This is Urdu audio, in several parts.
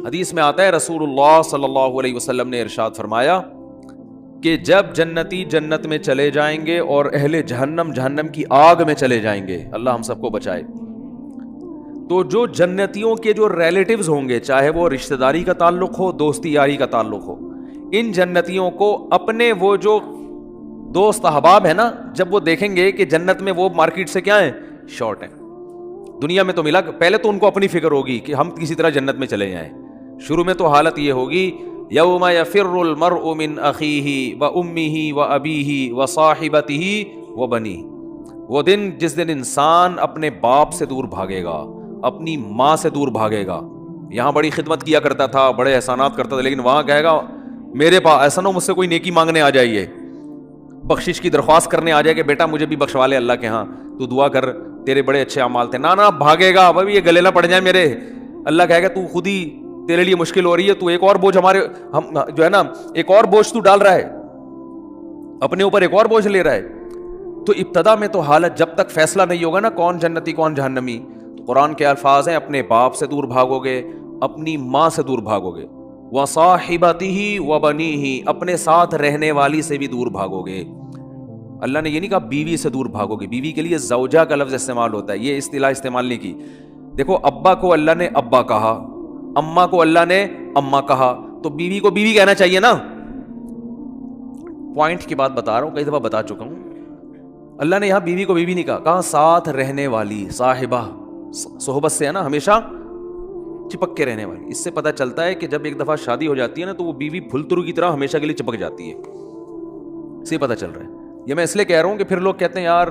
حدیث میں آتا ہے رسول اللہ صلی اللہ علیہ وسلم نے ارشاد فرمایا کہ جب جنتی جنت میں چلے جائیں گے اور اہل جہنم جہنم کی آگ میں چلے جائیں گے، اللہ ہم سب کو بچائے، تو جو جنتیوں کے جو ریلیٹیوز ہوں گے، چاہے وہ رشتہ داری کا تعلق ہو، دوستی یاری کا تعلق ہو، ان جنتیوں کو اپنے وہ جو دوست احباب ہیں نا، جب وہ دیکھیں گے کہ جنت میں وہ مارکیٹ سے کیا ہیں، شارٹ ہیں، دنیا میں تو ملا، پہلے تو ان کو اپنی فکر ہوگی کہ ہم کسی طرح جنت میں چلے جائیں. شروع میں تو حالت یہ ہوگی یوم یفر المرء من اخیہ و امہ و ابیہ و صاحبتہ و بنیہ، وہ دن جس دن انسان اپنے باپ سے دور بھاگے گا، اپنی ماں سے دور بھاگے گا. یہاں بڑی خدمت کیا کرتا تھا، بڑے احسانات کرتا تھا، لیکن وہاں کہے گا میرے پاس ایسا نہ ہو مجھ سے کوئی نیکی مانگنے آ جائیے، بخشش کی درخواست کرنے آ جائے کہ بیٹا مجھے بھی بخشوا لے اللہ کے ہاں، تو دعا کر تیرے بڑے اچھے اعمال تھے. نہ بھاگے گا بھائی، یہ گلے نہ پڑ جائے میرے. اللہ کہے گا تو خود ہی تیرے لیے مشکل ہو رہی ہے، تو ایک اور بوجھ ہمارے ہم جو ہے نا، ایک اور بوجھ تو ڈال رہا ہے اپنے اوپر، ایک اور بوجھ لے رہا ہے. تو ابتدا میں تو حالت جب تک فیصلہ نہیں ہوگا نا کون جنتی کون جہنمی، تو قرآن کے الفاظ ہیں اپنے باپ سے دور بھاگو گے، اپنی ماں سے دور بھاگو گے، وصاحبتہ وبنیہ، اپنے ساتھ رہنے والی سے بھی دور بھاگو گے. اللہ نے یہ نہیں کہا بیوی سے دور بھاگو گے، بیوی کے لیے زوجہ کا لفظ استعمال ہوتا ہے، یہ اصطلاح استعمال نہیں کی. دیکھو ابا کو اللہ نے ابا کہا، اماں کو اللہ نے اماں کہا، تو بیوی کو بیوی کہنا چاہیے نا. پوائنٹ کی بات بتا رہا ہوں، کئی دفعہ بتا چکا ہوں. اللہ نے یہاں بیوی کو بیوی نہیں کہا ساتھ رہنے والی، صاحبہ، صحبت سے ہے نا، ہمیشہ چپک کے رہنے والی. اس سے پتہ چلتا ہے کہ جب ایک دفعہ شادی ہو جاتی ہے نا، تو وہ بیوی پھلترو کی طرح ہمیشہ کے لیے چپک جاتی ہے. اس سے پتہ چل رہا ہے. یہ میں اس لیے کہہ رہا ہوں کہ پھر لوگ کہتے ہیں یار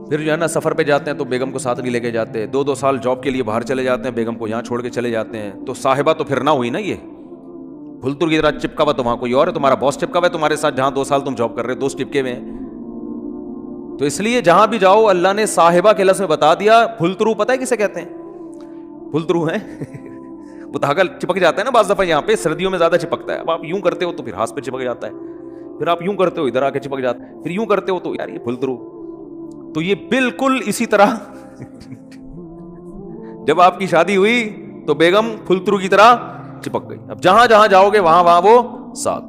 پھر جو ہے نا سفر پہ جاتے ہیں تو بیگم کو ساتھ نہیں لے کے جاتے، 2 سال جاب کے لیے باہر چلے جاتے ہیں، بیگم کو یہاں چھوڑ کے چلے جاتے ہیں، تو صاحبہ تو پھر نہ ہوئی نا، یہ پھلتر کی طرح چپکا ہوا تو وہاں کوئی اور ہے، تمہارا باس چپکا ہوا ہے تمہارے ساتھ، جہاں 2 سال تم جاب کر رہے ہو، دوست چپکے ہوئے ہیں. تو اس لیے جہاں بھی جاؤ اللہ نے صاحبہ کے لفظ میں بتا دیا. پھلترو پتہ ہے کسے کہتے ہیں؟ پھلترو ہیں وہ دھاگا چپک جاتا ہے نا بعض دفعہ، یہاں پہ سردیوں میں زیادہ چپکتا ہے. اب آپ یوں کرتے ہو تو پھر ہاتھ پہ چپک جاتا ہے، پھر آپ یوں کرتے ہو ادھر آ کے چپک جاتا ہے، پھر یوں کرتے ہو تو یار یہ پھلترو. تو یہ بالکل اسی طرح جب آپ کی شادی ہوئی تو بیگم پھلترو کی طرح چپک گئی. اب جہاں جہاں جاؤ گے وہاں وہاں وہ ساتھ.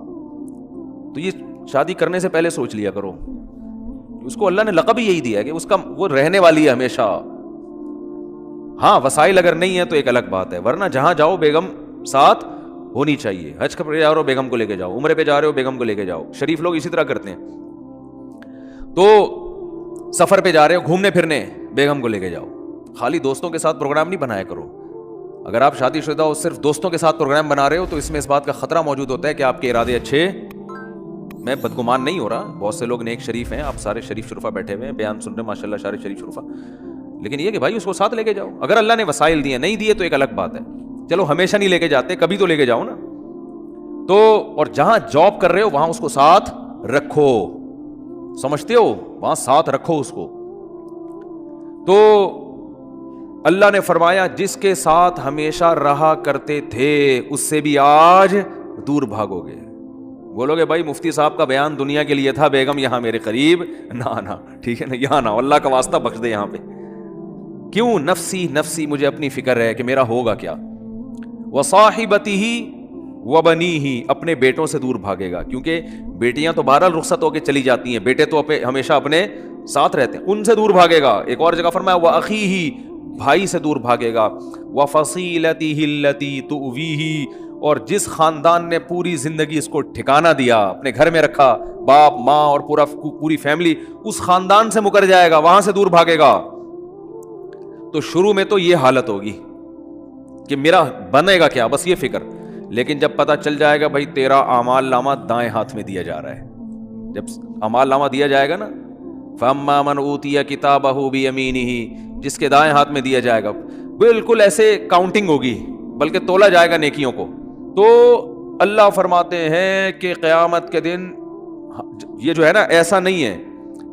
تو یہ شادی کرنے سے پہلے سوچ لیا کرو. اس کو اللہ نے لقب ہی یہی دیا کہ اس کا وہ رہنے والی ہے ہمیشہ. ہاں وسائل اگر نہیں ہے تو ایک الگ بات ہے، ورنہ جہاں جاؤ بیگم ساتھ ہونی چاہیے. حج پہ جا رہے ہو بیگم کو لے کے جاؤ، عمرے پہ جا رہے ہو بیگم کو لے کے جاؤ. شریف لوگ اسی طرح کرتے ہیں. تو سفر پہ جا رہے ہو گھومنے پھرنے، بیگم کو لے کے جاؤ. خالی دوستوں کے ساتھ پروگرام نہیں بنایا کرو. اگر آپ شادی شدہ ہو صرف دوستوں کے ساتھ پروگرام بنا رہے ہو تو اس میں اس بات کا خطرہ موجود ہوتا ہے کہ آپ کے ارادے اچھے، میں بدگمان نہیں ہو رہا، بہت سے لوگ نیک شریف ہیں، آپ سارے شریف شرفا بیٹھے ہوئے ہیں، بیان سن رہے ہیں ماشاء اللہ سارے شریف شرفا، لیکن یہ کہ بھائی اس کو ساتھ لے کے جاؤ. اگر اللہ نے وسائل دیے، نہیں دیے تو ایک الگ بات ہے. چلو ہمیشہ نہیں لے کے جاتے، کبھی تو لے کے جاؤ نا. تو اور جہاں جاب کر رہے ہو وہاں اس کو ساتھ رکھو، سمجھتے ہو، وہاں ساتھ رکھو اس کو. تو اللہ نے فرمایا جس کے ساتھ ہمیشہ رہا کرتے تھے اس سے بھی آج دور بھاگو گے. بولو گے بھائی مفتی صاحب کا بیان دنیا کے لیے تھا، بیگم یہاں میرے قریب نہ ٹھیک ہے نا، یہاں نہ، اللہ کا واسطہ بخش دے یہاں پہ. کیوں؟ نفسی نفسی، مجھے اپنی فکر ہے کہ میرا ہوگا کیا. وصاحبتہ وبنیہ، اپنے بیٹوں سے دور بھاگے گا، کیونکہ بیٹیاں تو بہرحال رخصت ہو کے چلی جاتی ہیں، بیٹے تو ہمیشہ اپنے ساتھ رہتے ہیں، ان سے دور بھاگے گا. ایک اور جگہ فرمایا وَأَخِيهِ، بھائی سے دور بھاگے گا. وَفَصِيلَتِهِ الَّتِي تُؤْوِيهِ، اور جس خاندان نے پوری زندگی اس کو ٹھکانہ دیا، اپنے گھر میں رکھا، باپ ماں اور پوری فیملی، اس خاندان سے مکر جائے گا، وہاں سے دور بھاگے گا. تو شروع میں تو یہ حالت ہوگی کہ میرا بنے گا کیا، بس یہ فکر. لیکن جب پتہ چل جائے گا بھائی تیرا اعمال نامہ دائیں ہاتھ میں دیا جا رہا ہے، جب اعمال نامہ دیا جائے گا نا، فَأَمَّا مَنْ أُوتِيَ كِتَابَهُ بِيَمِينِهِ، جس کے دائیں ہاتھ میں دیا جائے گا، بالکل ایسے کاؤنٹنگ ہوگی، بلکہ تولا جائے گا نیکیوں کو. تو اللہ فرماتے ہیں کہ قیامت کے دن یہ جو ہے نا ایسا نہیں ہے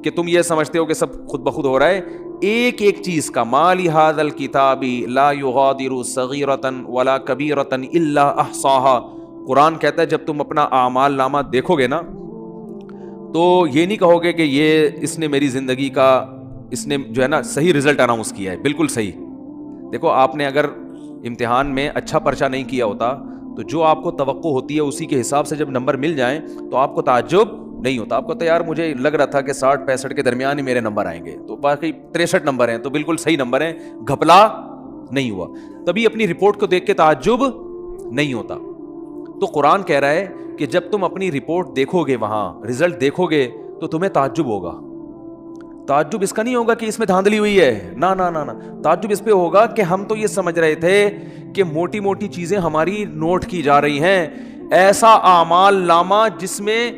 کہ تم یہ سمجھتے ہو کہ سب خود بخود ہو رہا ہے. ایک ایک چیز کا، ما لہذا الکتاب لا یغادر صغیرۃ ولا کبیرۃ الا احصاها، قرآن کہتا ہے جب تم اپنا اعمال نامہ دیکھو گے نا تو یہ نہیں کہو گے کہ یہ اس نے میری زندگی کا، اس نے جو ہے نا صحیح رزلٹ اناؤنس کیا ہے، بالکل صحیح. دیکھو آپ نے اگر امتحان میں اچھا پرچہ نہیں کیا ہوتا تو جو آپ کو توقع ہوتی ہے اسی کے حساب سے جب نمبر مل جائیں تو آپ کو تعجب نہیں ہوتا. آپ کو تو یار مجھے لگ رہا تھا کہ 60-65 کے درمیان ہی میرے نمبر آئیں گے, تو باقی 63 نمبر ہیں تو بالکل صحیح نمبر ہیں, گھپلا نہیں ہوا. تبھی اپنی رپورٹ کو دیکھ کے تعجب نہیں ہوتا. تو قرآن کہہ رہا ہے کہ جب تم اپنی رپورٹ دیکھو گے, وہاں رزلٹ دیکھو گے تو تمہیں تعجب ہوگا. تعجب اس کا نہیں ہوگا کہ اس میں دھاندلی ہوئی ہے, نہ نہ نہ, تعجب اس پہ ہوگا کہ ہم تو یہ سمجھ رہے تھے کہ موٹی موٹی چیزیں ہماری نوٹ کی جا رہی ہیں, ایسا اعمال نامہ جس میں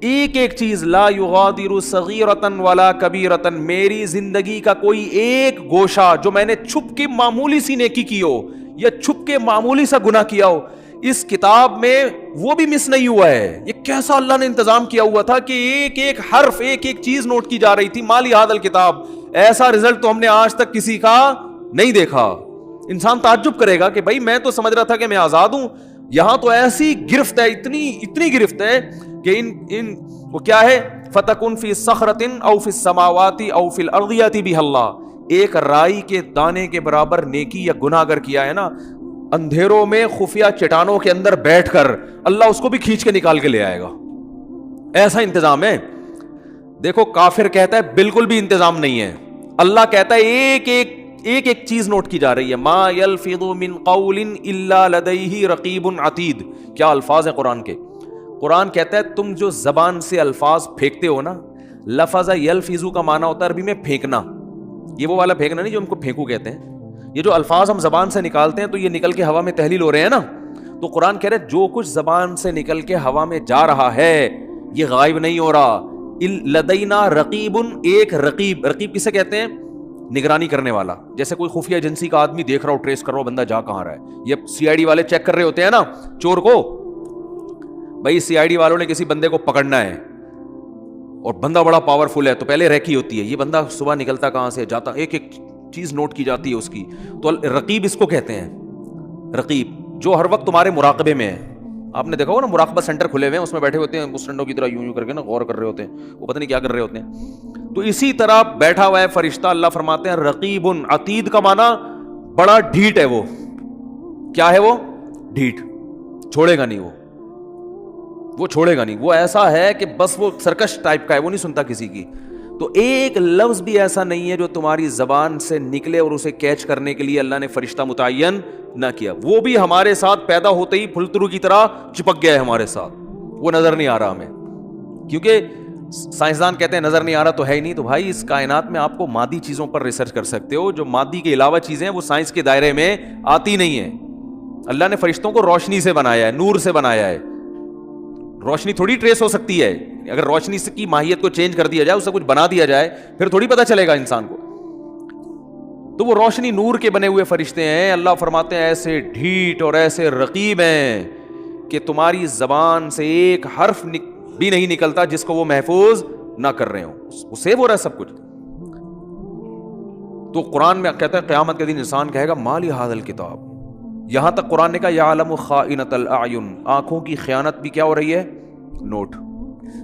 ایک ایک چیز لا یغادر صغیرۃ ولا کبیرۃ, میری زندگی کا کوئی ایک گوشہ جو میں نے چھپ کے معمولی سی نیکی کی ہو یا چھپ کے معمولی سا گناہ کیا ہو, اس کتاب میں وہ بھی مس نہیں ہوا ہے. یہ کیسا اللہ نے انتظام کیا ہوا تھا کہ ایک ایک حرف ایک ایک چیز نوٹ کی جا رہی تھی. مالی ھذا الکتاب, ایسا رزلٹ تو ہم نے آج تک کسی کا نہیں دیکھا. انسان تعجب کرے گا کہ بھائی میں تو سمجھ رہا تھا کہ میں آزاد ہوں, یہاں تو ایسی گرفت ہے, اتنی گرفت ہے کہ ان وہ کیا ہے, فتکن فی صخرۃ او فی السماوات او فی الارض یاتی بہ اللہ. ایک رائی کے دانے کے برابر نیکی یا گناہ اگر کیا ہے نا, اندھیروں میں خفیہ چٹانوں کے اندر بیٹھ کر اللہ اس کو بھی کھینچ کے نکال کے لے آئے گا. ایسا انتظام ہے. دیکھو کافر کہتا ہے بالکل بھی انتظام نہیں ہے, اللہ کہتا ہے ایک ایک چیز نوٹ کی جا رہی ہے. ما یلفظ من قول الا لدیہ رقیب عتید. کیا الفاظ ہیں قرآن کے. قرآن کہتا ہے تم جو زبان سے الفاظ پھینکتے ہو نا, لفظ یلفظ کا معنی ہوتا ہے عربی میں پھینکنا. یہ وہ والا پھینکنا نہیں جو ہم کو پھینکو کہتے ہیں. یہ جو الفاظ ہم زبان سے نکالتے ہیں تو یہ نکل کے ہوا میں تحلیل ہو رہے ہیں نا. تو قرآن کہہ رہے جو کچھ زبان سے نکل کے ہوا میں جا رہا ہے یہ غائب نہیں ہو رہا. لدینا رقیب, ایک رقیب, رقیب کسے کہتے ہیں, نگرانی کرنے والا. جیسے کوئی خفیہ ایجنسی کا آدمی دیکھ رہا ہو, ٹریس کر رہا ہو بندہ جا کہاں رہا ہے. یہ سی آئی ڈی والے چیک کر رہے ہوتے ہیں نا چور کو. بھائی سی آئی ڈی والوں نے کسی بندے کو پکڑنا ہے اور بندہ بڑا پاورفل ہے تو پہلے ریکی ہوتی ہے, یہ بندہ صبح نکلتا کہاں سے جاتا, ایک ایک چیز نوٹ کی جاتی ہے اس کی. تو رقیب اس کو کہتے ہیں. رقیب جو ہر وقت تمہارے مراقبے میں ہے. آپ نے دیکھا ہو نا مراقبہ سینٹر کھلے ہوئے ہیں, اس میں بیٹھے ہوتے ہیں مسٹنڈوں کی طرح یوں کر کے نا غور کر رہے ہوتے ہیں, وہ پتہ نہیں کیا کر رہے ہوتے ہیں. تو اسی طرح بیٹھا ہوا ہے فرشتہ. اللہ فرماتے ہیں رقیب عتید کا معنی بڑا ڈھیٹ ہے. وہ کیا ہے, وہ ڈھیٹ, چھوڑے گا نہیں, وہ چھوڑے گا نہیں. وہ ایسا ہے کہ بس وہ سرکش ٹائپ کا ہے, وہ نہیں سنتا کسی کی. تو ایک لفظ بھی ایسا نہیں ہے جو تمہاری زبان سے نکلے اور اسے کیچ کرنے کے لیے اللہ نے فرشتہ متعین نہ کیا. وہ بھی ہمارے ساتھ پیدا ہوتے ہی پھلترو کی طرح چپک گیا ہے ہمارے ساتھ. وہ نظر نہیں آ رہا ہمیں, کیونکہ سائنسدان کہتے ہیں نظر نہیں آ رہا تو ہے ہی نہیں. تو بھائی اس کائنات میں آپ کو مادی چیزوں پر ریسرچ کر سکتے ہو, جو مادی کے علاوہ چیزیں ہیں وہ سائنس کے دائرے میں آتی نہیں ہیں. اللہ نے فرشتوں کو روشنی سے بنایا ہے, نور سے بنایا ہے. روشنی تھوڑی ٹریس ہو سکتی ہے. اگر روشنی کی ماہیت کو چینج کر دیا جائے, اس سے کچھ بنا دیا جائے, پھر تھوڑی پتہ چلے گا انسان کو. تو وہ روشنی نور کے بنے ہوئے فرشتے ہیں. اللہ فرماتے ہیں ایسے ڈھیٹ اور ایسے رقیب ہیں کہ تمہاری زبان سے ایک حرف بھی نہیں نکلتا جس کو وہ محفوظ نہ کر رہے ہوں. وہ سیو ہو رہا ہے سب کچھ. تو قرآن میں کہتا ہے قیامت کے دن انسان کہے گا مالی ھذا الکتاب. یہاں تک قرآن نے کہا یعلم خائنۃ الاعین, آنکھوں کی خیانت بھی کیا ہو رہی ہے, نوٹ.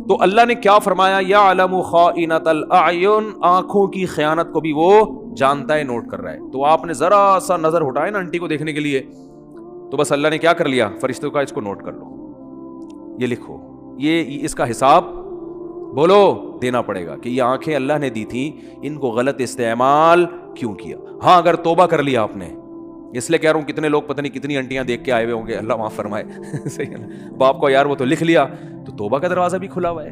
تو اللہ نے کیا فرمایا, یعلم خائنۃ الاعین, آنکھوں کی خیانت کو بھی وہ جانتا ہے, نوٹ کر رہا ہے. تو آپ نے ذرا سا نظر اٹھائے نا انٹی کو دیکھنے کے لیے, تو بس اللہ نے کیا کر لیا, فرشتوں کا اس کو نوٹ کر لو, یہ لکھو, یہ اس کا حساب بولو دینا پڑے گا کہ یہ آنکھیں اللہ نے دی تھیں, ان کو غلط استعمال کیوں کیا. ہاں اگر توبہ کر لیا آپ نے, اس لیے کہہ رہا ہوں کتنے لوگ پتہ نہیں کتنی انٹیاں دیکھ کے آئے ہوئے ہوں گے, اللہ معاف فرمائے. صحیح ہے نا, باپ کو یار وہ تو لکھ لیا, تو توبہ کا دروازہ بھی کھلا ہوا ہے.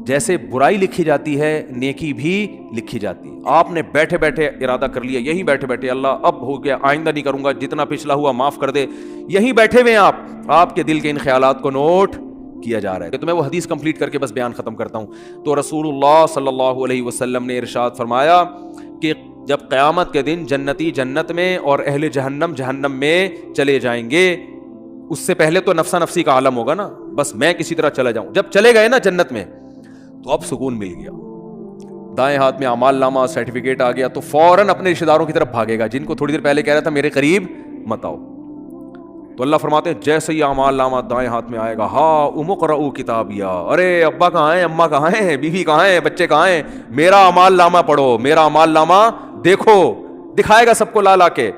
جیسے برائی لکھی جاتی ہے نیکی بھی لکھی جاتی ہے. آپ نے بیٹھے بیٹھے ارادہ کر لیا, یہیں بیٹھے بیٹھے اللہ اب ہو گیا, آئندہ نہیں کروں گا, جتنا پچھلا ہوا معاف کر دے, یہیں بیٹھے ہوئے آپ کے دل کے ان خیالات کو نوٹ کیا جا رہا ہے. تو میں وہ حدیث کمپلیٹ کر کے بس بیان ختم کرتا ہوں. تو رسول اللہ صلی اللہ علیہ وسلم نے ارشاد فرمایا کہ جب قیامت کے دن جنتی جنت میں اور اہل جہنم جہنم میں چلے جائیں گے, اس سے پہلے تو نفسا نفسی کا عالم ہوگا نا, بس میں کسی طرح چلا جاؤں. جب چلے گئے نا جنت میں تو اب سکون مل گیا, دائیں ہاتھ میں اعمال نامہ سرٹیفکیٹ آ گیا, تو فوراً اپنے رشتہ داروں کی طرف بھاگے گا جن کو تھوڑی دیر پہلے کہہ رہا تھا میرے قریب مت آؤ. تو اللہ فرماتے ہیں جیسے ہی اعمال نامہ دائیں ہاتھ میں آئے گا, ہاں اقرؤوا کتابیا, ارے ابا کہاں ہیں, اماں کہاں ہیں, بیوی کہاں ہیں, بچے کہاں ہیں, میرا اعمال نامہ پڑھو, میرا اعمال نامہ دیکھو, دکھائے گا سب کو لا لا کے.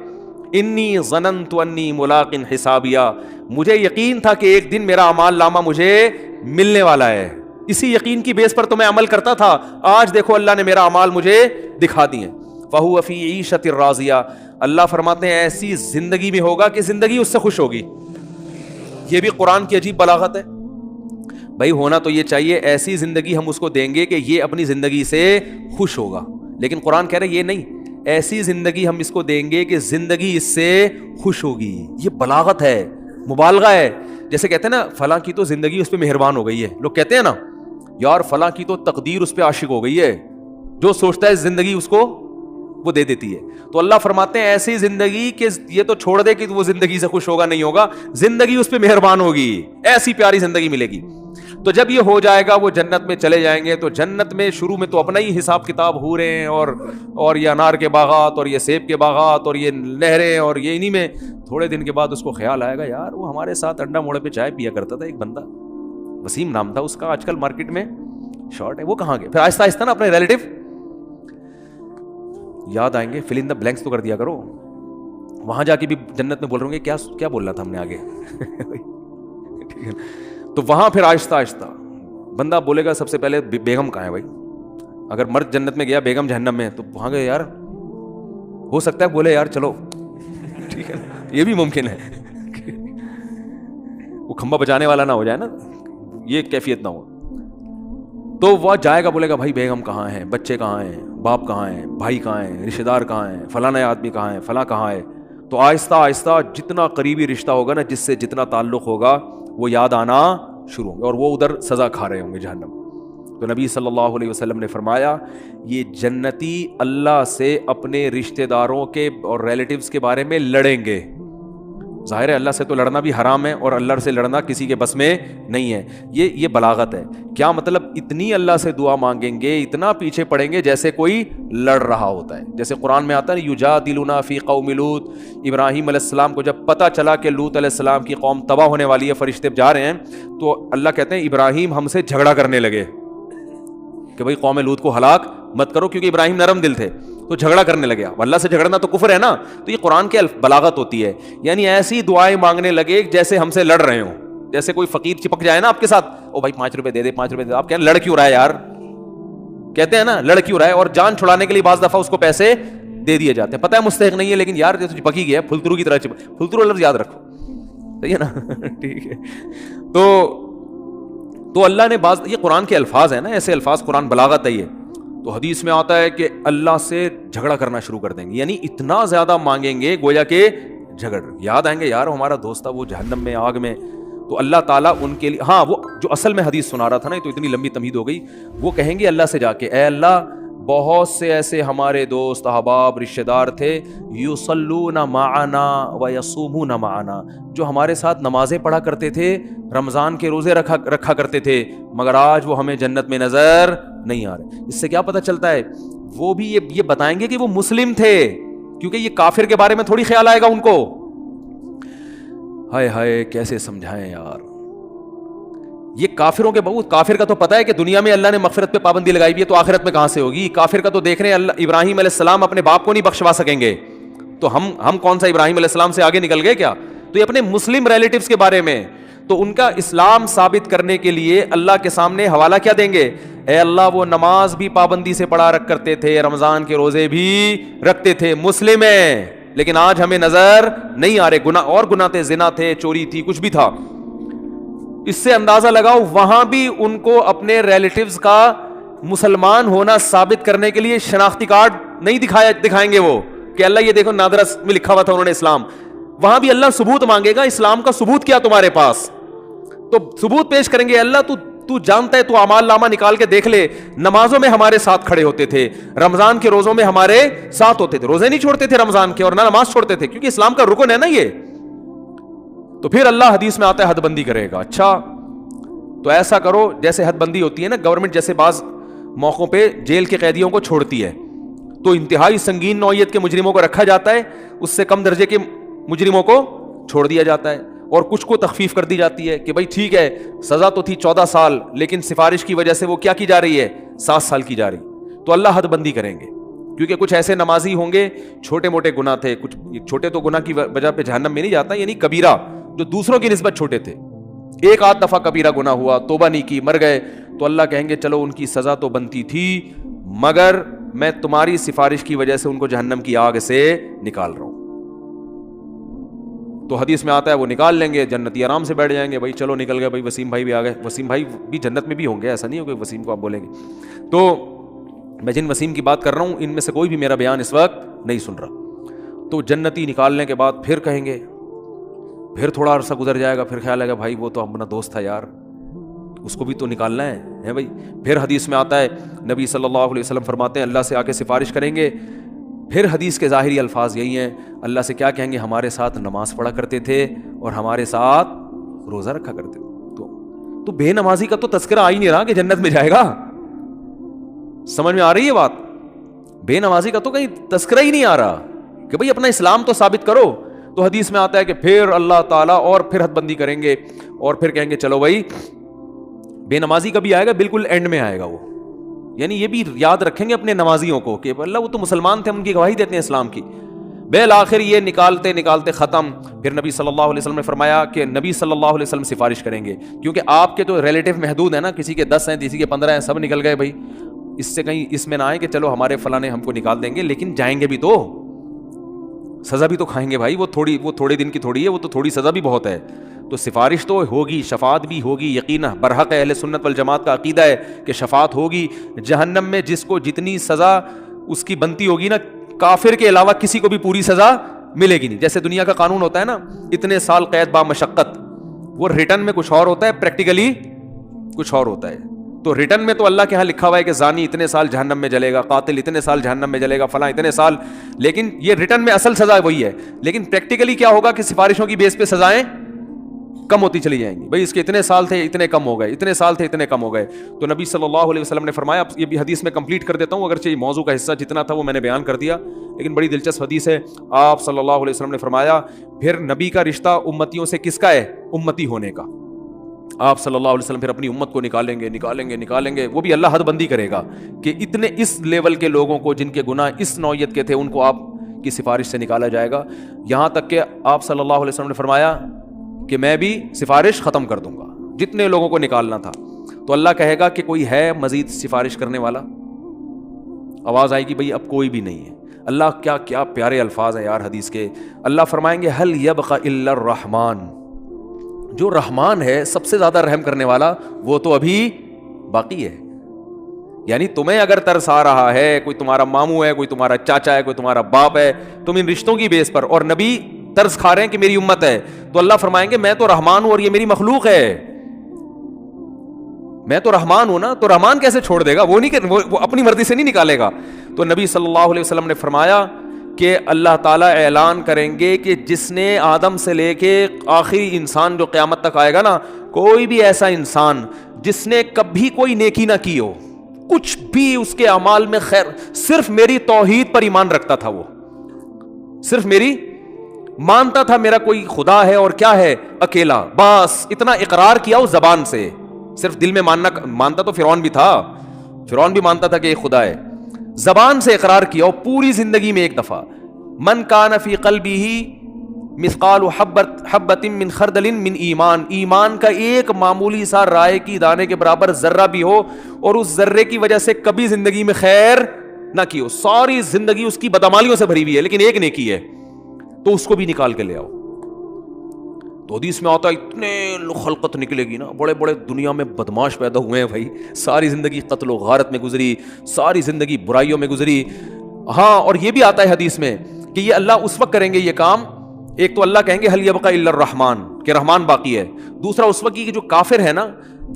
انی ظننت انی ملاق حسابیا، مجھے یقین تھا کہ ایک دن میرا اعمال نامہ مجھے ملنے والا ہے، اسی یقین کی بیس پر تو میں عمل کرتا تھا، آج دیکھو اللہ نے میرا اعمال مجھے دکھا دیے. فہو فی عیشۃ راضیہ، اللہ فرماتے ہیں ایسی زندگی میں ہوگا کہ زندگی اس سے خوش ہوگی. یہ بھی قرآن کی عجیب بلاغت ہے. بھائی ہونا تو یہ چاہیے ایسی زندگی ہم اس کو دیں گے کہ یہ اپنی زندگی سے خوش ہوگا، لیکن قرآن کہہ رہے یہ نہیں، ایسی زندگی ہم اس کو دیں گے کہ زندگی اس سے خوش ہوگی. یہ بلاغت ہے، مبالغہ ہے. جیسے کہتے ہیں نا فلاں کی تو زندگی اس پہ مہربان ہو گئی ہے، لوگ کہتے ہیں نا یار فلاں کی تو تقدیر اس پہ عاشق ہو گئی ہے، جو سوچتا ہے زندگی اس کو وہ دے دیتی ہے. تو اللہ فرماتے ہیں ایسی زندگی کہ یہ تو چھوڑ دے کہ وہ زندگی سے خوش ہوگا، نہیں ہوگا، زندگی اس پہ مہربان ہوگی، ایسی پیاری زندگی ملے گی. تو جب یہ ہو جائے گا وہ جنت میں چلے جائیں گے. تو جنت میں شروع میں تو اپنا ہی حساب کتاب ہو رہے ہیں، اور یہ انار کے باغات اور یہ سیب کے باغات اور یہ نہریں اور یہ انہی میں. تھوڑے دن کے بعد اس کو خیال آئے گا یار وہ ہمارے ساتھ انڈا موڑے پہ چائے پیا کرتا تھا ایک بندہ، وسیم نام تھا اس کا، آج کل مارکیٹ میں شارٹ ہے، وہ کہاں گئے؟ پھر آہستہ آہستہ نا اپنے ریلیٹو یاد آئیں گے. فل ان دا بلینکس تو کر دیا کرو. وہاں جا کے بھی جنت میں بول رہے ہوں گے کیا بول رہا تھا ہم نے آگے. ٹھیک ہے. تو وہاں پھر آہستہ آہستہ بندہ بولے گا سب سے پہلے بیگم کہاں ہے بھائی. اگر مرد جنت میں گیا بیگم جہنم میں تو وہاں گئے یار ہو سکتا ہے بولے یار چلو ٹھیک ہے، یہ بھی ممکن ہے وہ کھمبا بجانے والا نہ ہو جائے نا، یہ کیفیت نہ ہو. تو وہ جائے گا بولے گا بھائی بیگم کہاں ہے، بچے کہاں ہیں، باپ کہاں ہیں، بھائی کہاں ہیں، رشتے دار کہاں ہیں، فلانا آدمی کہاں ہے، فلاں کہاں ہے. تو آہستہ آہستہ جتنا قریبی رشتہ ہوگا نا، جس سے جتنا تعلق ہوگا وہ یاد آنا شروع ہوں گے، اور وہ ادھر سزا کھا رہے ہوں گے جہنم. تو نبی صلی اللہ علیہ وسلم نے فرمایا یہ جنتی اللہ سے اپنے رشتہ داروں کے اور ریلیٹیوز کے بارے میں لڑیں گے. ظاہر ہے اللہ سے تو لڑنا بھی حرام ہے، اور اللہ سے لڑنا کسی کے بس میں نہیں ہے. یہ بلاغت ہے. کیا مطلب؟ اتنی اللہ سے دعا مانگیں گے، اتنا پیچھے پڑیں گے جیسے کوئی لڑ رہا ہوتا ہے. جیسے قرآن میں آتا ہے یجادلنا فی قوم لوط، ابراہیم علیہ السلام کو جب پتہ چلا کہ لوط علیہ السلام کی قوم تباہ ہونے والی ہے، فرشتے جا رہے ہیں، تو اللہ کہتے ہیں ابراہیم ہم سے جھگڑا کرنے لگے کہ بھائی قوم لوط کو ہلاک مت کرو، کیونکہ ابراہیم نرم دل تھے. تو جھگڑا کرنے لگے. اللہ سے جھگڑنا تو کفر ہے نا. تو یہ قرآن کے بلاغت ہوتی ہے، یعنی ایسی دعائیں مانگنے لگے جیسے ہم سے لڑ رہے ہوں. جیسے کوئی فقیر چپک جائے نا آپ کے ساتھ، او بھائی 5 روپے دے دے، 5 روپے دے دے، آپ کہیں لڑ کیوں رہا ہے یار، کہتے ہیں نا لڑ کیوں رہا ہے، اور جان چھڑانے کے لیے بعض دفعہ اس کو پیسے دے دیے جاتے ہیں. پتہ ہے مستحق نہیں ہے، لیکن یار جیسے چپک ہی گیا پھلترو کی طرح پھلترو لفظ یاد رکھو، صحیح ہے نا ٹھیک ہے. تو اللہ نے بعض، یہ قرآن کے الفاظ ہیں نا، ایسے الفاظ، قرآن بلاغت ہے یہ. تو حدیث میں آتا ہے کہ اللہ سے جھگڑا کرنا شروع کر دیں گے، یعنی اتنا زیادہ مانگیں گے گویا کہ جھگڑ. یاد آئیں گے یار ہمارا دوست تھا وہ جہنم میں آگ میں، تو اللہ تعالیٰ ان کے لیے، ہاں وہ جو اصل میں حدیث سنا رہا تھا نا، تو اتنی لمبی تمہید ہو گئی، وہ کہیں گے اللہ سے جا کے اے اللہ بہت سے ایسے ہمارے دوست احباب رشتہ دار تھے یصلون معنا ویصومون معنا، جو ہمارے ساتھ نمازیں پڑھا کرتے تھے، رمضان کے روزے رکھا کرتے تھے، مگر آج وہ ہمیں جنت میں نظر نہیں آ رہے. اس سے کیا پتہ چلتا ہے؟ وہ بھی یہ بتائیں گے کہ وہ مسلم تھے، کیونکہ یہ کافر کے بارے میں تھوڑی خیال آئے گا ان کو. ہائے ہائے کیسے سمجھائیں یار. یہ کافروں کے بہت، کافر کا تو پتہ ہے کہ دنیا میں اللہ نے مغفرت پہ پابندی لگائی ہوئی ہے، تو آخرت میں کہاں سے ہوگی. کافر کا تو دیکھ رہے ہیں اللہ ابراہیم علیہ السلام اپنے باپ کو نہیں بخشوا سکیں گے، تو ہم کون سا ابراہیم علیہ السلام سے آگے نکل گئے کیا. تو یہ اپنے مسلم ریلیٹیوز کے بارے میں، تو ان کا اسلام ثابت کرنے کے لیے اللہ کے سامنے حوالہ کیا دیں گے؟ اے اللہ وہ نماز بھی پابندی سے پڑھا رکھ کرتے تھے، رمضان کے روزے بھی رکھتے تھے، مسلم ہیں، لیکن آج ہمیں نظر نہیں آ رہے. گناہ تھے، زنا تھے، چوری تھی، کچھ بھی تھا. اس سے اندازہ لگاؤ وہاں بھی ان کو اپنے ریلیٹیوز کا مسلمان ہونا ثابت کرنے کے لیے شناختی کارڈ نہیں دکھائیں گے وہ کہ اللہ یہ دیکھو نادرس میں لکھا ہوا تھا انہوں نے اسلام. وہاں بھی اللہ ثبوت مانگے گا، اسلام کا ثبوت کیا تمہارے پاس؟ تو ثبوت پیش کریں گے. اللہ تو جانتا ہے، تو اعمال نامہ نکال کے دیکھ لے، نمازوں میں ہمارے ساتھ کھڑے ہوتے تھے، رمضان کے روزوں میں ہمارے ساتھ ہوتے تھے، روزے نہیں چھوڑتے تھے رمضان کے، اور نہ نماز چھوڑتے تھے، کیونکہ اسلام کا رکن ہے نا یہ. تو پھر اللہ حدیث میں آتا ہے حد بندی کرے گا. اچھا تو ایسا کرو جیسے حد بندی ہوتی ہے نا، گورنمنٹ جیسے بعض موقعوں پہ جیل کے قیدیوں کو چھوڑتی ہے، تو انتہائی سنگین نوعیت کے مجرموں کو رکھا جاتا ہے، اس سے کم درجے کے مجرموں کو چھوڑ دیا جاتا ہے، اور کچھ کو تخفیف کر دی جاتی ہے کہ بھائی ٹھیک ہے سزا تو تھی 14 سال، لیکن سفارش کی وجہ سے وہ کیا کی جا رہی ہے، 7 سال کی جا رہی. تو اللہ حد بندی کریں گے. کیونکہ کچھ ایسے نمازی ہوں گے چھوٹے موٹے گناہ تھے, کچھ چھوٹے تو گناہ کی وجہ پہ جہنم میں نہیں جاتا, یعنی کبیرہ جو دوسروں کی نسبت چھوٹے تھے, ایک آدھ دفعہ کبیرہ گناہ ہوا, توبہ نہیں کی, مر گئے, تو اللہ کہیں گے چلو ان کی سزا تو بنتی تھی, مگر میں تمہاری سفارش کی وجہ سے ان کو جہنم کی آگ سے نکال رہا ہوں. تو حدیث میں آتا ہے وہ نکال لیں گے, جنتی آرام سے بیٹھ جائیں گے, بھائی چلو نکل گئے, بھائی وسیم بھائی بھی آ گئے. وسیم بھائی بھی جنت میں بھی ہوں گے, ایسا نہیں ہو کہ وسیم کو آپ بولیں گے. تو میں جن وسیم کی بات کر رہا ہوں ان میں سے کوئی بھی میرا بیان اس وقت نہیں سن رہا. تو جنتی نکالنے کے بعد پھر کہیں گے, پھر تھوڑا عرصہ گزر جائے گا, پھر خیال آئے گا بھائی وہ تو اپنا دوست تھا یار, اس کو بھی تو نکالنا ہے بھائی. پھر حدیث میں آتا ہے, نبی صلی اللہ علیہ وسلم فرماتے ہیں اللہ سے آ کے سفارش کریں گے. پھر حدیث کے ظاہری الفاظ یہی ہیں, اللہ سے کیا کہیں گے, ہمارے ساتھ نماز پڑھا کرتے تھے اور ہمارے ساتھ روزہ رکھا کرتے تھے. تو بے نمازی کا تو تذکرہ آ ہی نہیں رہا کہ جنت میں جائے گا. سمجھ میں آ رہی ہے بات؟ بے نمازی کا تو کہیں تذکرہ ہی نہیں آ رہا کہ بھئی اپنا اسلام تو ثابت کرو. تو حدیث میں آتا ہے کہ پھر اللہ تعالیٰ اور پھر حد بندی کریں گے اور پھر کہیں گے چلو بھائی بے نمازی کا بھی آئے گا, بالکل اینڈ میں آئے گا وہ. یعنی یہ بھی یاد رکھیں گے اپنے نمازیوں کو کہ اللہ وہ تو مسلمان تھے, ہم ان کی گواہی دیتے ہیں اسلام کی. بالآخر یہ نکالتے نکالتے ختم. پھر نبی صلی اللہ علیہ وسلم نے فرمایا کہ نبی صلی اللہ علیہ وسلم سفارش کریں گے, کیونکہ آپ کے تو ریلیٹیو محدود ہیں نا, کسی کے 10 ہیں, کسی کے 15 ہیں, سب نکل گئے بھائی. اس سے کہیں اس میں نہ آئے کہ چلو ہمارے فلاں نے ہم کو نکال دیں گے, لیکن جائیں گے بھی تو سزا بھی تو کھائیں گے بھائی. وہ تھوڑے دن کی تھوڑی ہے, وہ تو تھوڑی سزا بھی بہت ہے. تو سفارش تو ہوگی, شفاعت بھی ہوگی, یقینا برحق اہل سنت والجماعت کا عقیدہ ہے کہ شفاعت ہوگی. جہنم میں جس کو جتنی سزا اس کی بنتی ہوگی نا, کافر کے علاوہ کسی کو بھی پوری سزا ملے گی نہیں. جیسے دنیا کا قانون ہوتا ہے نا, اتنے سال قید با مشقت, وہ ریٹرن میں کچھ اور ہوتا ہے, پریکٹیکلی کچھ اور ہوتا ہے. تو ریٹرن میں تو اللہ کے ہاں لکھا ہوا ہے کہ زانی اتنے سال جہنم میں جلے گا, قاتل اتنے سال جہنم میں جلے گا, فلاں اتنے سال, لیکن یہ ریٹرن میں اصل سزا وہی ہے. لیکن پریکٹیکلی کیا ہوگا کہ سفارشوں کی بیس پہ سزائیں کم ہوتی چلی جائیں گی. بھائی اس کے اتنے سال تھے اتنے کم ہو گئے, اتنے سال تھے اتنے کم ہو گئے. تو نبی صلی اللہ علیہ وسلم نے فرمایا, یہ بھی حدیث میں کمپلیٹ کر دیتا ہوں, اگرچہ یہ موضوع کا حصہ جتنا تھا وہ میں نے بیان کر دیا, لیکن بڑی دلچسپ حدیث ہے. آپ صلی اللہ علیہ وسلم نے فرمایا پھر نبی کا رشتہ امتیوں سے کس کا ہے؟ امتی ہونے کا. آپ صلی اللہ علیہ وسلم پھر اپنی امت کو نکالیں گے. وہ بھی اللہ حد بندی کرے گا کہ اتنے اس لیول کے لوگوں کو جن کے گناہ اس نوعیت کے تھے ان کو آپ کی سفارش سے نکالا جائے گا. یہاں تک کہ آپ صلی اللہ علیہ وسلم نے فرمایا کہ میں بھی سفارش ختم کر دوں گا جتنے لوگوں کو نکالنا تھا. تو اللہ کہے گا کہ کوئی ہے مزید سفارش کرنے والا؟ آواز آئے گی بھئی اب کوئی بھی نہیں ہے. اللہ کیا پیارے الفاظ ہیں یار حدیث کے. اللہ فرمائیں گے هل يبقى الا الرحمن, جو رحمان ہے سب سے زیادہ رحم کرنے والا وہ تو ابھی باقی ہے. یعنی تمہیں اگر ترس آ رہا ہے, کوئی تمہارا ماموں ہے, کوئی تمہارا چاچا ہے, کوئی تمہارا باپ ہے, تم ان رشتوں کی بیس پر, اور نبی ترس کھا رہے ہیں کہ میری امت ہے, تو اللہ فرمائیں گے میں تو رحمان ہوں اور یہ میری مخلوق ہے. میں تو رحمان ہوں نا, تو رحمان کیسے چھوڑ دے گا؟ وہ نہیں کہ وہ اپنی مرضی سے نہیں نکالے گا. تو نبی صلی اللہ علیہ وسلم نے فرمایا کہ اللہ تعالیٰ اعلان کریں گے کہ جس نے آدم سے لے کے آخری انسان جو قیامت تک آئے گا نا, کوئی بھی ایسا انسان جس نے کبھی کوئی نیکی نہ کی ہو, کچھ بھی اس کے اعمال میں خیر, صرف میری توحید پر ایمان رکھتا تھا, وہ صرف میری مانتا تھا میرا کوئی خدا ہے اور کیا ہے اکیلا, بس اتنا اقرار کیا اس زبان سے, صرف دل میں مانتا تو فرعون بھی تھا, فرعون بھی مانتا تھا کہ ایک خدا ہے, زبان سے اقرار کیا اور پوری زندگی میں ایک دفعہ. من کان فی قلبہ مثقال حبۃ من خردل من ایمان, ایمان کا ایک معمولی سا رائے کی دانے کے برابر ذرہ بھی ہو اور اس ذرے کی وجہ سے کبھی زندگی میں خیر نہ کی ہو, ساری زندگی اس کی بدعمالیوں سے بھری ہوئی ہے لیکن ایک نیکی ہے, تو اس کو بھی نکال کے لے آؤ. تو حدیث میں آتا ہے اتنے خلقت نکلے گی نا, بڑے بڑے دنیا میں بدماش پیدا ہوئے ہیں بھائی, ساری زندگی قتل و غارت میں گزری, ساری زندگی برائیوں میں گزری. ہاں, اور یہ بھی آتا ہے حدیث میں کہ یہ اللہ اس وقت کریں گے یہ کام, ایک تو اللہ کہیں گے هل يبقى الا الرحمن, کہ رحمان باقی ہے. دوسرا اس وقت کی جو کافر ہے نا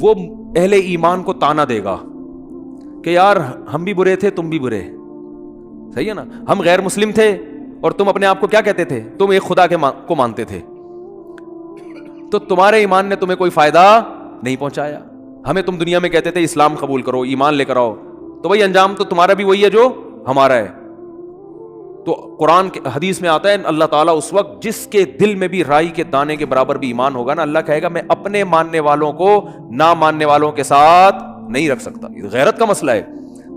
وہ اہل ایمان کو تانا دے گا کہ یار ہم بھی برے تھے تم بھی برے, صحیح ہے نا, ہم غیر مسلم تھے اور تم اپنے آپ کو کیا کہتے تھے, تم ایک خدا کو مانتے تھے, تو تمہارے ایمان نے تمہیں کوئی فائدہ نہیں پہنچایا. ہمیں تم دنیا میں کہتے تھے اسلام قبول کرو, ایمان لے کر آؤ, تو وہی انجام تو تمہارا بھی وہی ہے جو ہمارا ہے. تو قرآن کے حدیث میں آتا ہے اللہ تعالیٰ اس وقت جس کے دل میں بھی رائی کے دانے کے برابر بھی ایمان ہوگا نا, اللہ کہے گا میں اپنے ماننے والوں کو نہ ماننے والوں کے ساتھ نہیں رکھ سکتا. غیرت کا مسئلہ ہے.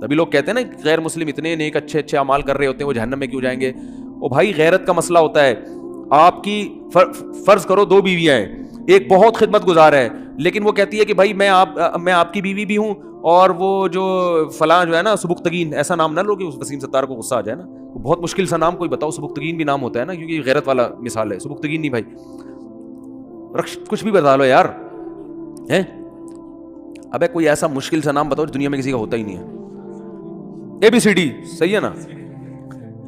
تبھی لوگ کہتے ہیں نا غیر مسلم اتنے نیک اچھے اچھے اعمال کر رہے ہوتے ہیں وہ جہنم میں کیوں جائیں گے. او بھائی غیرت کا مسئلہ ہوتا ہے. آپ کی فرض کرو 2 بیویاں ہیں, ایک بہت خدمت گزار ہے لیکن وہ کہتی ہے کہ بھائی میں آپ کی بیوی بھی ہوں, اور وہ جو فلاں جو ہے نا سبکتگین, ایسا نام نہ لو کہ اس وسیم ستار کو غصہ آ جائے نا, بہت مشکل سا نام کوئی بتاؤ, سبکتگین بھی نام ہوتا ہے نا کیونکہ غیرت والا مثال ہے. سبکتگین نہیں بھائی, کچھ بھی بتا لو یار ہیں. ابے کوئی ایسا مشکل سا نام بتاؤ دنیا میں کسی کا ہوتا ہی نہیں ہے. ABCD صحیح ہے نا.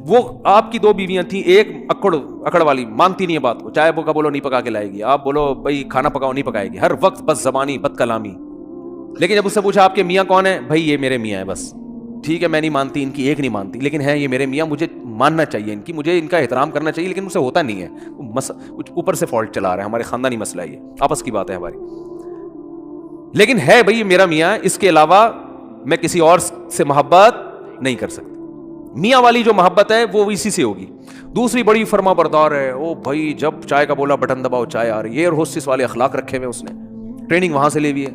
وہ آپ کی 2 بیویاں تھیں, ایک اکڑ والی, مانتی نہیں ہے بات کو, چائے کا بولو نہیں پکا کے لائے گی, آپ بولو بھائی کھانا پکاؤ نہیں پکائے گی, ہر وقت بس زبانی بد کلامی. لیکن جب اس سے پوچھا آپ کے میاں کون ہے, بھائی یہ میرے میاں ہے بس, ٹھیک ہے میں نہیں مانتی ان کی ایک نہیں مانتی, لیکن ہے یہ میرے میاں, مجھے ماننا چاہیے ان کی, مجھے ان کا احترام کرنا چاہیے, لیکن مجھ سے ہوتا نہیں ہے, اوپر سے فالٹ چلا رہا ہے, ہمارے خاندانی مسئلہ ہے, یہ آپس کی بات ہے ہماری, لیکن ہے بھائی یہ میرا میاں ہے, اس کے علاوہ میں کسی اور سے محبت نہیں کر سکتی. میاں والی جو محبت ہے وہ اسی سے ہوگی. دوسری بڑی فرما بردار ہے, او بھائی جب چائے کا بولا بٹن دباؤ چائے آ رہی ہے, ایئر ہوسٹس والے اخلاق رکھے ہوئے, اس نے ٹریننگ وہاں سے لی ہوئی ہے,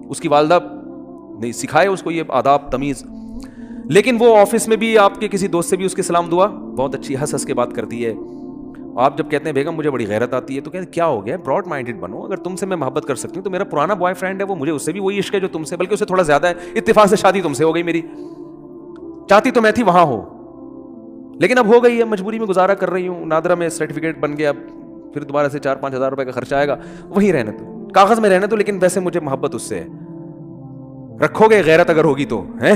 اس کی والدہ نہیں سکھائے اس کو یہ آداب تمیز. لیکن وہ آفس میں بھی آپ کے کسی دوست سے بھی اس کے سلام دعا بہت اچھی ہنس ہنس کے بات کرتی ہے. آپ جب کہتے ہیں بیگم مجھے بڑی غیرت آتی ہے, تو کہتے ہیں کیا ہو گیا, براڈ مائنڈڈ بنو, اگر تم سے میں محبت کر سکتی ہوں تو میرا پرانا بوائے فرینڈ ہے وہ, مجھے اس سے بھی وہی عشق ہے جو تم سے, بلکہ اس سے تھوڑا زیادہ ہے, اتفاق سے شادی تم سے ہو گئی میری, چاہتی تو میں تھی وہاں ہو لیکن اب ہو گئی ہے, مجبوری میں گزارا کر رہی ہوں, نادرا میں سرٹیفکیٹ بن گیا, پھر دوبارہ سے 4-5 ہزار روپے کا خرچہ آئے گا, وہیں رہنے تو, کاغذ میں رہنے تو, لیکن ویسے مجھے محبت اس سے ہے. رکھو گے غیرت اگر ہوگی تو ہے.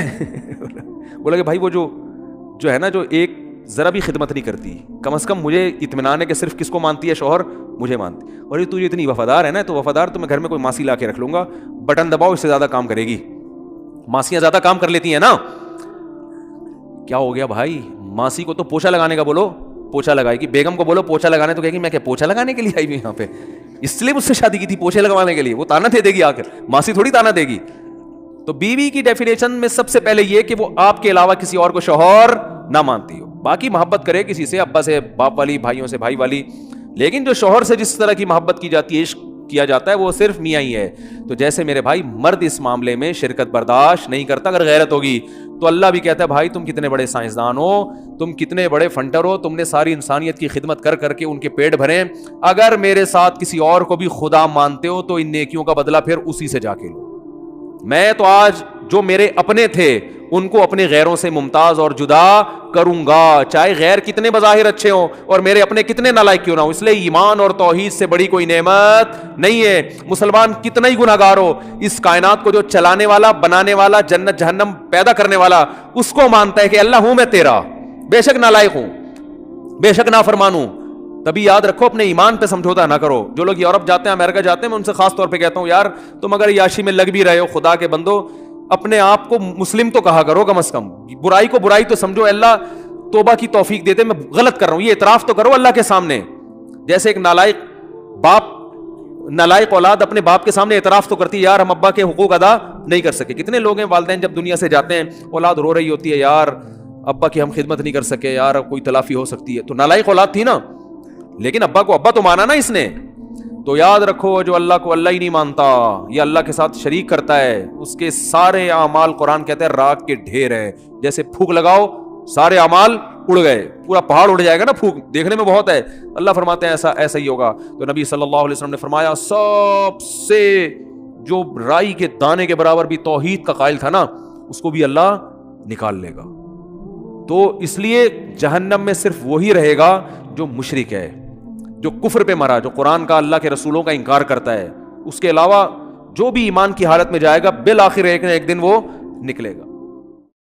بولا کہ بھائی وہ جو ہے نا جو ایک ذرا بھی خدمت نہیں کرتی, کم از کم مجھے اطمینان ہے کہ صرف کس کو مانتی ہے, شوہر مجھے مانتی, اور یہ تو اتنی وفادار ہے نا, تو وفادار تو میں گھر میں کوئی ماسی لا کے رکھ لوں گا, بٹن دباؤ اس سے زیادہ کام کرے گی. ماسیاں زیادہ کام کر لیتی ہیں نا. کیا ہو گیا بھائی, ماسی کو تو پوچھا لگانے کا بولو پوچھا لگائے گی, بیگم کو بولو پوچھا لگانے, تو کہے گی میں کیا پوچھا لگانے کے لیے آئی ہوئی یہاں پہ, اس لیے مجھ سے شادی کی تھی پوچھے لگوانے کے لیے, وہ تانا دے گی آ کر, ماسی تھوڑی تانا دے گی. تو بیوی کی ڈیفینیشن میں سب سے پہلے یہ کہ وہ آپ کے علاوہ کسی اور کو شوہر نہ مانتی ہو, باقی محبت کرے کسی سے, ابا سے باپ والی, بھائیوں سے بھائی والی, لیکن جو شوہر سے جس طرح کی محبت کی جاتی ہے, عشق کیا جاتا ہے, وہ صرف میاں ہی ہے. تو جیسے میرے بھائی مرد اس معاملے میں شرکت برداشت نہیں کرتا اگر غیرت ہوگی, تو اللہ بھی کہتا ہے بھائی تم کتنے بڑے سائنسدان ہو, تم کتنے بڑے فنٹر ہو, تم نے ساری انسانیت کی خدمت کر کر کے ان کے پیٹ بھرے, اگر میرے ساتھ کسی اور کو بھی خدا مانتے ہو تو ان نیکیوں کا بدلہ پھر اسی سے جا کے لو. میں تو آج جو میرے اپنے تھے ان کو اپنے غیروں سے ممتاز اور جدا کروں گا, چاہے غیر کتنے بظاہر اچھے ہوں اور میرے اپنے کتنے نالائق کیوں نہ ہوں. اس لیے ایمان اور توحید سے بڑی کوئی نعمت نہیں ہے. مسلمان کتنا ہی گناہگار ہو, اس کائنات کو جو چلانے والا, بنانے والا, جنت جہنم پیدا کرنے والا, اس کو مانتا ہے کہ اللہ ہوں میں تیرا, بے شک نالائق ہوں, بے شک نافرمان ہوں. تبھی یاد رکھو اپنے ایمان پہ سمجھوتا نہ کرو. جو لوگ یورپ جاتے ہیں, امریکہ جاتے ہیں, میں ان سے خاص طور پہ کہتا ہوں یار تم اگر یاشی میں لگ بھی رہے ہو, خدا کے بندو اپنے آپ کو مسلم تو کہا کرو, کم از کم برائی کو برائی تو سمجھو, اللہ توبہ کی توفیق دیتے, میں غلط کر رہا ہوں یہ اعتراف تو کرو اللہ کے سامنے. جیسے ایک نالائق باپ, نالائق اولاد اپنے باپ کے سامنے اعتراف تو کرتی ہے یار ہم ابا کے حقوق ادا نہیں کر سکے. کتنے لوگ ہیں والدین جب دنیا سے جاتے ہیں اولاد رو رہی ہوتی ہے یار ابا کی ہم خدمت نہیں کر سکے, یار کوئی تلافی ہو سکتی ہے. تو نالائق اولاد تھی نا, لیکن ابا کو ابا تو مانا نا اس نے. تو یاد رکھو جو اللہ کو اللہ ہی نہیں مانتا, یہ اللہ کے ساتھ شریک کرتا ہے, اس کے سارے اعمال قرآن کہتے ہیں راک کے ڈھیر ہیں, جیسے پھونک لگاؤ سارے اعمال اڑ گئے, پورا پہاڑ اڑ جائے گا نا, پھونک دیکھنے میں بہت ہے, اللہ فرماتے ہیں ایسا ہی ہوگا. تو نبی صلی اللہ علیہ وسلم نے فرمایا سب سے جو رائی کے دانے کے برابر بھی توحید کا قائل تھا نا, اس کو بھی اللہ نکال لے گا. تو اس لیے جہنم میں صرف وہی رہے گا جو مشرک ہے, جو کفر پہ مرا, جو قرآن کا اللہ کے رسولوں کا انکار کرتا ہے. اس کے علاوہ جو بھی ایمان کی حالت میں جائے گا بالآخر ایک نہ ایک دن وہ نکلے گا.